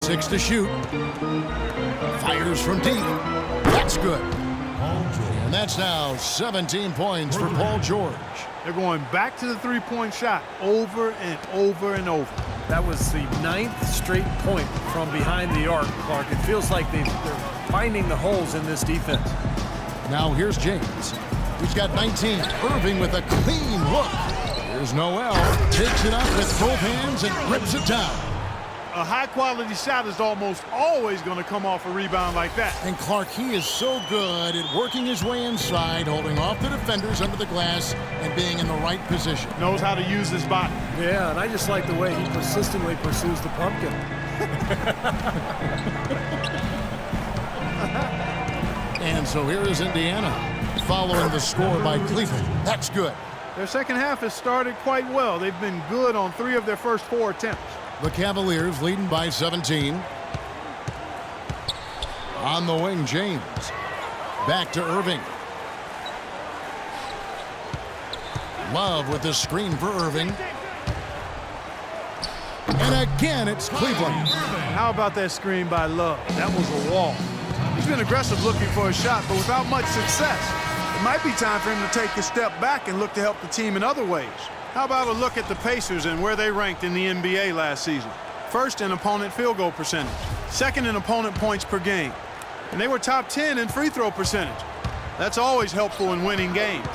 6 to shoot. Fires from deep. That's good. And that's now 17 points for Paul George. They're going back to the three-point shot over and over and over. That was the 9th straight point from behind the arc, Clark. It feels like they're finding the holes in this defense. Now here's James. He's got 19. Irving with a clean look. Here's Noel. Takes it up with both hands and rips it down. A high-quality shot is almost always going to come off a rebound like that. And Clark, he is so good at working his way inside, holding off the defenders under the glass, and being in the right position. Knows how to use his body. Yeah, and I just like the way he persistently pursues the pumpkin. And so here is Indiana, following the score by Cleveland. That's good. Their second half has started quite well. They've been good on 3 of their first 4 attempts. The Cavaliers leading by 17. On the wing, James. Back to Irving. Love with the screen for Irving. And again, it's Cleveland. How about that screen by Love? That was a wall. He's been aggressive looking for a shot, but without much success. It might be time for him to take a step back and look to help the team in other ways. How about a look at the Pacers and where they ranked in the NBA last season? First in opponent field goal percentage. Second in opponent points per game. And they were top 10 in free throw percentage. That's always helpful in winning games.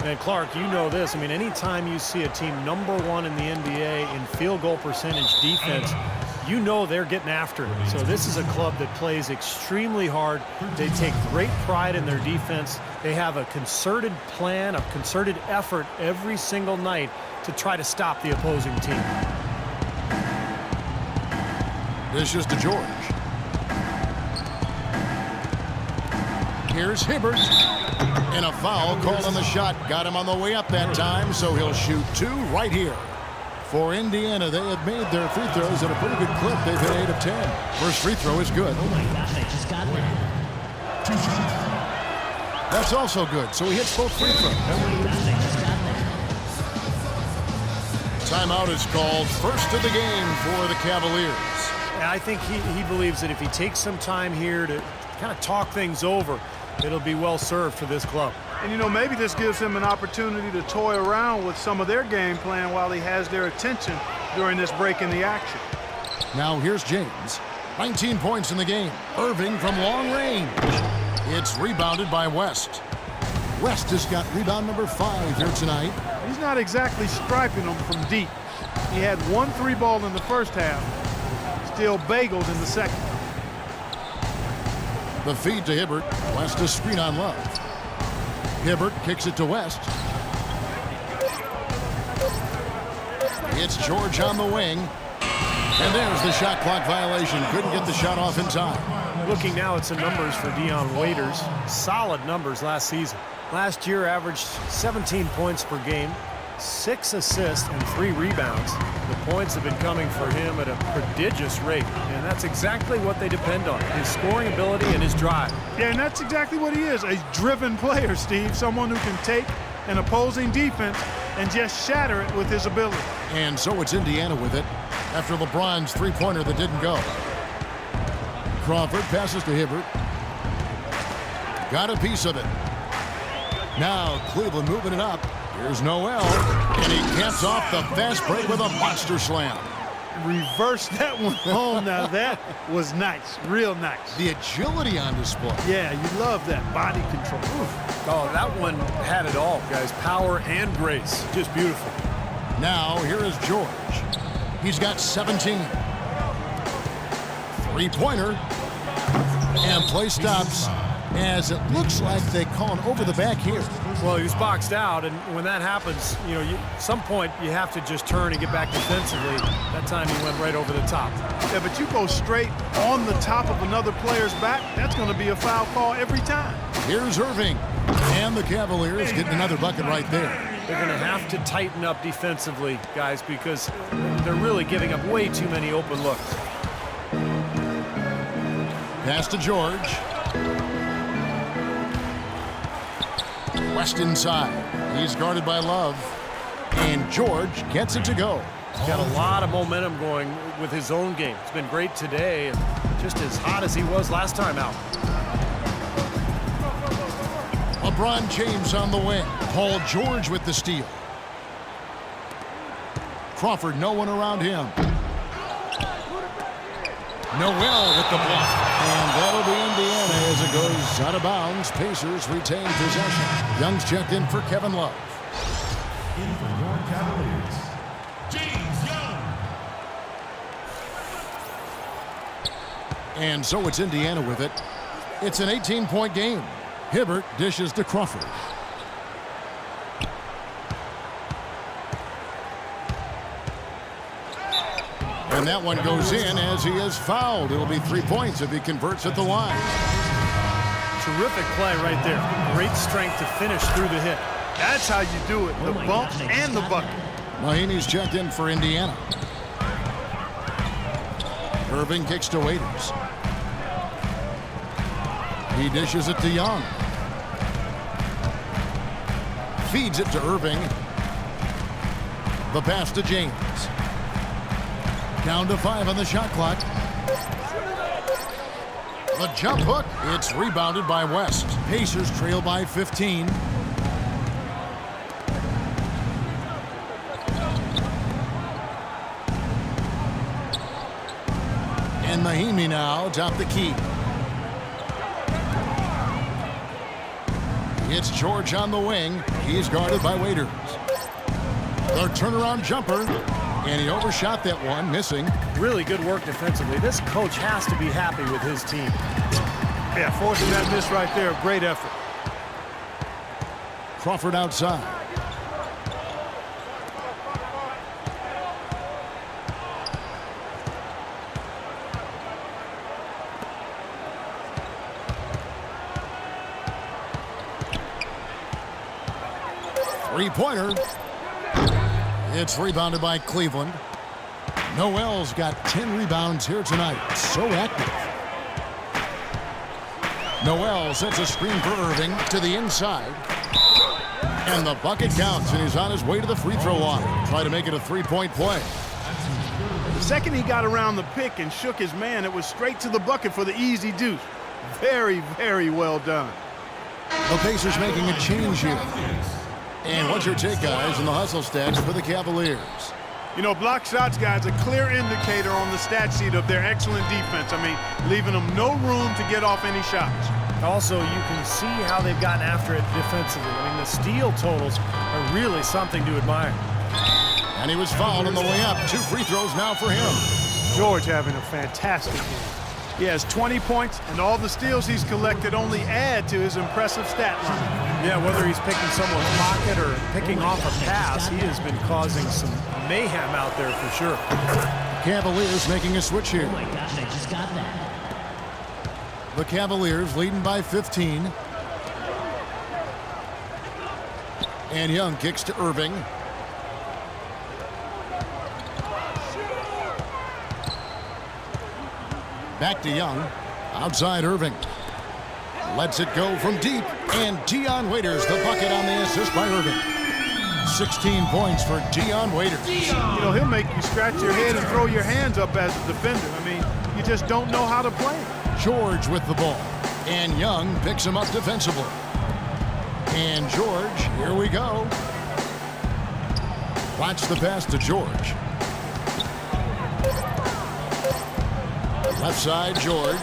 And Clark, you know this. I mean, anytime you see a team #1 in the NBA in field goal percentage defense, you know they're getting after it. So this is a club that plays extremely hard. They take great pride in their defense. They have a concerted plan, a concerted effort every single night to try to stop the opposing team. This is to George. Here's Hibbert. And a foul called on the shot. Got him on the way up that time, so he'll shoot 2 right here. For Indiana, they have made their free throws at a pretty good clip. They've hit 8 of 10. First free throw is good. Oh my gosh, I just got that. That's also good, so he hits both free throws. Oh my gosh, I just got that. Timeout is called. First of the game for the Cavaliers. And I think he believes that if he takes some time here to kind of talk things over, it'll be well served for this club. And, you know, maybe this gives him an opportunity to toy around with some of their game plan while he has their attention during this break in the action. Now here's James. 19 points in the game. Irving from long range. It's rebounded by West. West has got rebound number 5 here tonight. He's not exactly striping them from deep. He had 1 3-ball in the first half. Still bagels in the second. The feed to Hibbert. West a screen on Love. Hibbert kicks it to West. It's George on the wing. And there's the shot clock violation. Couldn't get the shot off in time. Looking now at some numbers for Dion Waiters. Solid numbers last season. Last year averaged 17 points per game, 6 assists, and 3 rebounds. The points have been coming for him at a prodigious rate, and that's exactly what they depend on, his scoring ability and his drive. Yeah, and that's exactly what he is, a driven player, Steve. Someone who can take an opposing defense and just shatter it with his ability. And so it's Indiana with it after LeBron's three-pointer that didn't go. Crawford passes to Hibbert. Got a piece of it. Now Cleveland moving it up. Here's Noel, and he caps off the fast break with a monster slam. Reverse that one home. Now that was nice, real nice. The agility on display. Yeah, you love that body control. Oh, that one had it all, guys. Power and grace. Just beautiful. Now here is George. He's got 17. Three-pointer. And play stops as it looks like they call an over the back here. Well, he was boxed out, and when that happens, you know, at some point you have to just turn and get back defensively. That time he went right over the top. Yeah, but you go straight on the top of another player's back, that's going to be a foul call every time. Here's Irving, and the Cavaliers getting another bucket right there. They're going to have to tighten up defensively, guys, because they're really giving up way too many open looks. Pass to George. West inside. He's guarded by Love. And George gets it to go. He's got a lot of momentum going with his own game. It's been great today and just as hot as he was last time out. LeBron James on the wing. Paul George with the steal. Crawford, no one around him. Noel with the block. And that'll be Indiana as it goes out of bounds. Pacers retain possession. Young's checked in for Kevin Love. In for your Cavaliers, James Young. And so it's Indiana with it. It's an 18-point game. Hibbert dishes to Crawford. And that one goes in as he is fouled. It'll be 3 points if he converts at the line. Terrific play right there. Great strength to finish through the hit. That's how you do it. The bump and the bucket. Mahinmi's checked in for Indiana. Irving kicks to Waiters. He dishes it to Young. Feeds it to Irving. The pass to James. Down to 5 on the shot clock. The jump hook. It's rebounded by West. Pacers trail by 15. And Mahinmi now top the key. It's George on the wing. He's guarded by Waiters. The turnaround jumper. And he overshot that one, missing. Really good work defensively. This coach has to be happy with his team. Yeah, forcing that miss right there. Great effort. Crawford outside. Three-pointer. It's rebounded by Cleveland. Noel's got 10 rebounds here tonight. So active. Noel sets a screen for Irving to the inside. And the bucket counts, and he's on his way to the free throw line. Try to make it a three-point play. The second he got around the pick and shook his man, it was straight to the bucket for the easy deuce. Very, very well done. The Pacers making a change here. And what's your take, guys, in the hustle stats for the Cavaliers? You know, block shots, guys, a clear indicator on the stat sheet of their excellent defense. I mean, leaving them no room to get off any shots. Also, you can see how they've gotten after it defensively. I mean, the steal totals are really something to admire. And he was fouled on the way up. 2 free throws now for him. George having a fantastic game. He has 20 points, and all the steals he's collected only add to his impressive stat line. Yeah, whether he's picking someone's pocket or picking off a pass, he has been causing some mayhem out there for sure. Cavaliers making a switch here. Oh my gosh, I just got that. The Cavaliers leading by 15. And Young kicks to Irving. Back to Young. Outside Irving. Lets it go from deep. And Dion Waiters, the bucket on the assist by Irving. 16 points for Dion Waiters. You know, he'll make you scratch your head and throw your hands up as a defender. I mean, you just don't know how to play him. George with the ball. And Young picks him up defensively. And George, here we go. Watch the pass to George. Left side, George.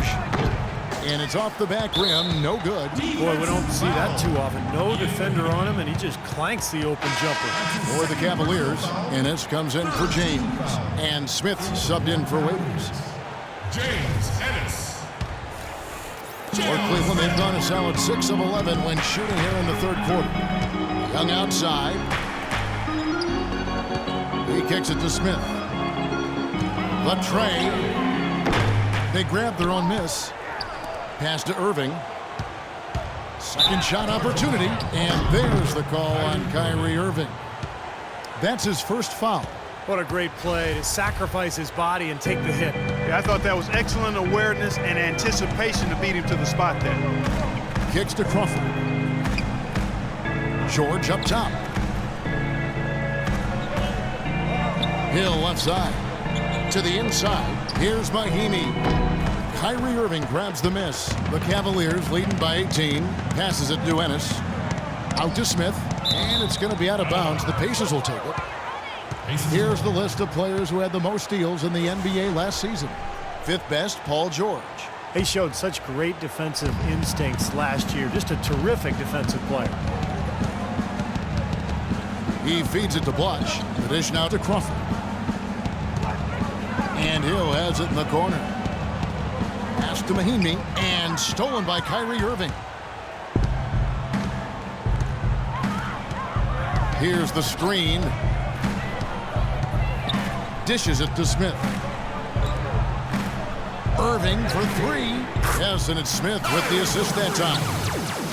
And it's off the back rim, no good. Boy, we don't see that too often. No defender on him, and he just clanks the open jumper. For the Cavaliers, Ennis comes in for James. And Smith subbed in for Waiters. James Ennis. For Cleveland, they've gone a solid 6 of 11 when shooting here in the third quarter. Young outside. He kicks it to Smith. The tray. They grab their own miss. Pass to Irving. Second shot opportunity. And there's the call on Kyrie Irving. That's his first foul. What a great play to sacrifice his body and take the hit. Yeah, I thought that was excellent awareness and anticipation to beat him to the spot there. Kicks to Crawford. George up top. Hill left side. To the inside. Here's Mahimi. Kyrie Irving grabs the miss. The Cavaliers leading by 18. Passes it to Ennis. Out to Smith. And it's going to be out of bounds. The Pacers will take it. Here's the list of players who had the most steals in the NBA last season. Fifth best, Paul George. He showed such great defensive instincts last year. Just a terrific defensive player. He feeds it to Blush. The dish now to Crawford. And Hill has it in the corner. Pass to Mahimi. And stolen by Kyrie Irving. Here's the screen. Dishes it to Smith. Irving for three. Yes, and it's Smith with the assist that time.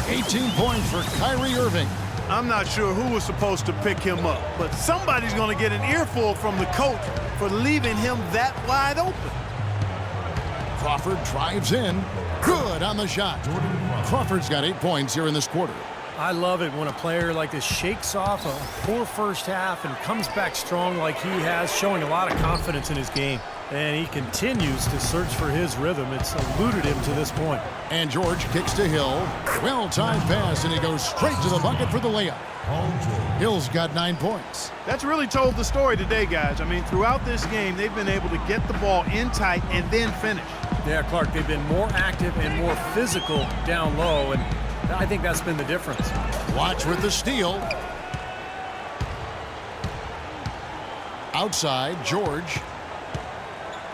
18 points for Kyrie Irving. I'm not sure who was supposed to pick him up, but somebody's going to get an earful from the coach for leaving him that wide open. Crawford drives in. Good on the shot. Crawford's got 8 points here in this quarter. I love it when a player like this shakes off a poor first half and comes back strong like he has, showing a lot of confidence in his game. And he continues to search for his rhythm. It's eluded him to this point. And George kicks to Hill. Well-timed pass, and he goes straight to the bucket for the layup. Hill's got 9 points. That's really told the story today, guys. I mean, throughout this game, they've been able to get the ball in tight and then finish. Yeah, Clark, they've been more active and more physical down low, and I think that's been the difference. Watch with the steal. Outside, George.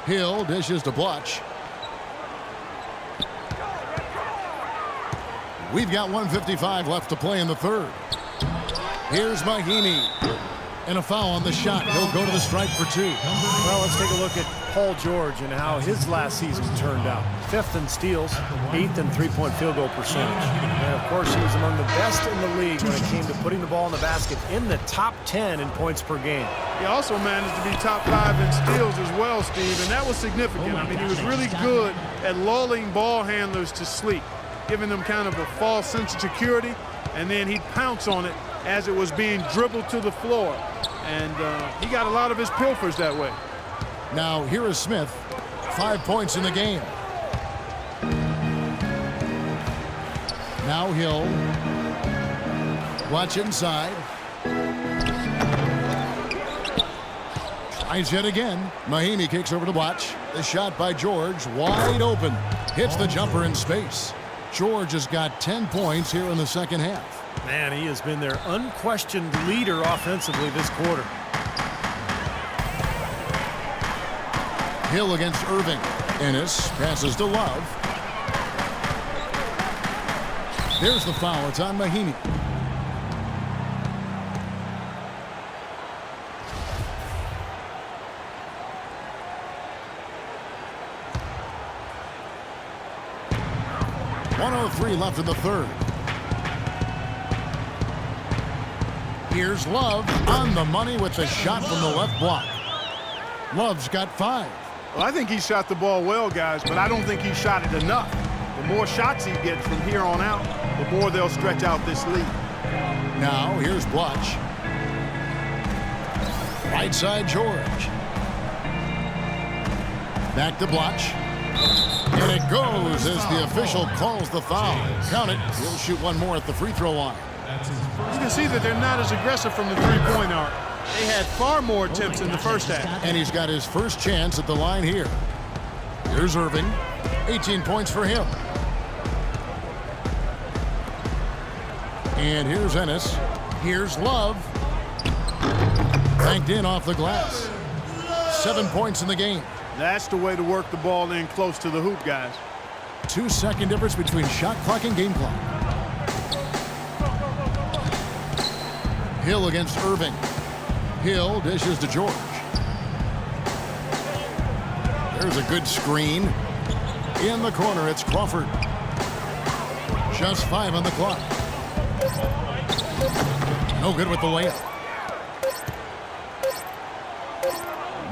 Hill dishes to Blush. We've got 1:55 left to play in the third. Here's Mahimi. And a foul on the shot. He'll go to the stripe for 2. Well, let's take a look at Paul George and how his last season turned out. 5th in steals, 8th in three-point field goal percentage. And, of course, he was among the best in the league when it came to putting the ball in the basket, in the top 10 in points per game. He also managed to be top 5 in steals as well, Steve, and that was significant. I mean, he was really good at lulling ball handlers to sleep, giving them kind of a false sense of security, and then he'd pounce on it as it was being dribbled to the floor. And he got a lot of his pilfers that way. Now, here is Smith. 5 points in the game. Now Hill. Watch inside. Tries yet again. Mahimi kicks over to Watch. The shot by George. Wide open. Hits the jumper in space. George has got 10 points here in the second half. Man, he has been their unquestioned leader offensively this quarter. Hill against Irving. Ennis passes to Love. There's the foul. It's on Mahimi. .103 left in the third. Here's Love on the money with the shot from the left block. Love's got 5. Well, I think he shot the ball well, guys, but I don't think he shot it enough. The more shots he gets from here on out, the more they'll stretch out this lead. Now, here's Blush. Right side, George. Back to Blush. And it goes as the official calls the foul. Count it. He'll shoot one more at the free throw line. You can see that they're not as aggressive from the three-point arc. They had far more attempts in the first half. And he's got his first chance at the line here. Here's Irving. 18 points for him. And here's Ennis. Here's Love. Banked in off the glass. 7 points in the game. That's the way to work the ball in close to the hoop, guys. 2-second difference between shot clock and game clock. Hill against Irving. Hill dishes to George. There's a good screen. In the corner, it's Crawford. Just 5 on the clock. No good with the layup.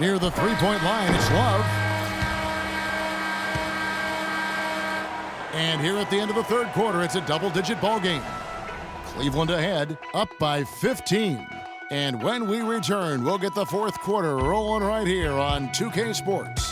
Near the three-point line, it's Love. And here at the end of the third quarter, it's a double-digit ball game. Cleveland ahead, up by 15. And when we return, we'll get the fourth quarter rolling right here on 2K Sports.